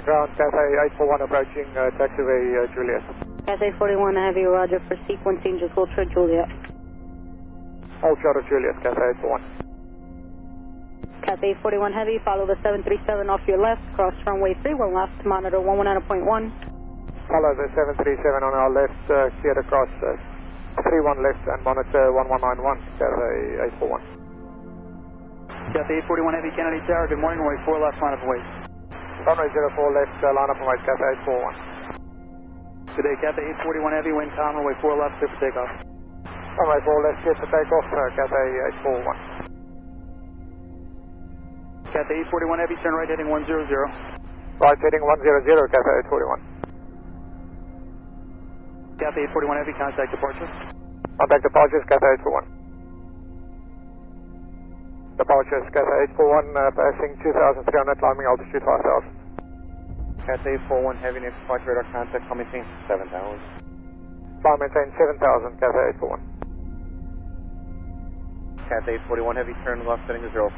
Ground, Cathay 841 approaching taxiway Juliet. Cathay 41 Heavy, roger for sequencing, just hold short Juliet. Hold short of Juliet, Cathay 841. Cathay 41 Heavy, follow the 737 off your left, cross runway 31 left, monitor 119.1. Follow the 737 on our left, cleared across 31 left and monitor 1191, Cathay 841. Cathay 841 Heavy, Kennedy Tower, good morning, runway 4 left, line up and wait. Runway 04 left, line up and wait, Cathay 841. Good day, Cathay 841 Heavy, wind calm, runway 4 left, clear for takeoff. Runway 4 left, clear for takeoff, Cathay 841. Cathay 841 Heavy, turn right heading 100. Right heading 100, Cathay 841. Cathay 841 Heavy, contact departure. Contact departures, Cathay 841. Departures, Cathay 841, passing 2,300, climbing altitude 5,000. Cathay 841 Heavy, next departure radar contact, climb maintain 7,000. Climb maintain 7,000, Cathay 841. Cathay 841 Heavy, turn left heading to 050.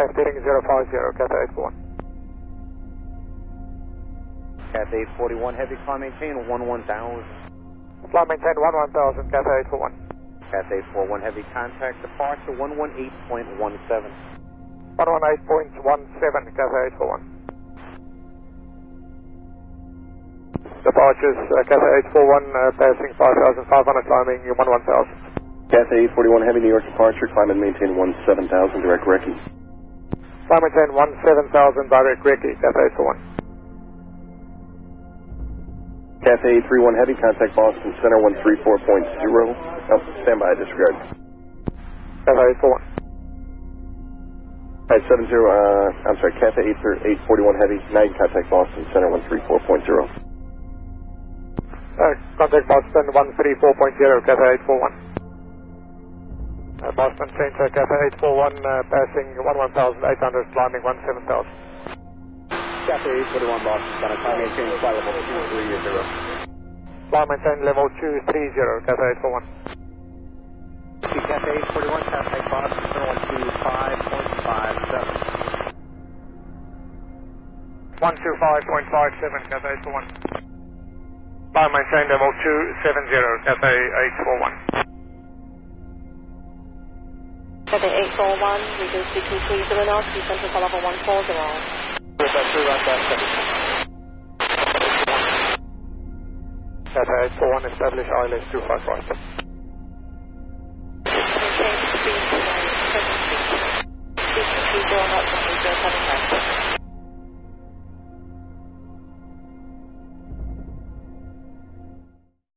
Left heading 050, Cathay 841. Cathay 841 Heavy, climb maintain 11,000. Climb maintain 11,000, Cathay 841. Cathay 841 Heavy, contact departure 118.17. 118.17, Cathay 841. Departures, Cathay 841, passing 5,500, climbing 11,000. Cathay 841 Heavy, New York departure, climb and maintain 17,000, direct recce. Climb maintain 17,000, direct recce, Cathay 841. Cathay 831 Heavy, contact Boston Center 134.0. Oh, stand by, disregard. Cathay 841. Alright, 70, I'm sorry, Cathay 841 Heavy, now you can contact Boston Center 134.0. Contact Boston 134.0, Cathay 841. Boston Center, Cathay 841, passing 11,800, climbing 17,000. Cathay 841 Boston Center, climb maintain flight level 230. Climb maintain level 230, Cathay 841. Cathay 841, contact Boston Center 125.57. 125.57, Cathay 841. Climb maintain level 270, Cathay 841. Cathay 841, reduce to 230 knots, descend to level 140. Cathay 841, establish ILS 255. Maintain speed to 9, 7 feet. Speed to 30 knots, 079.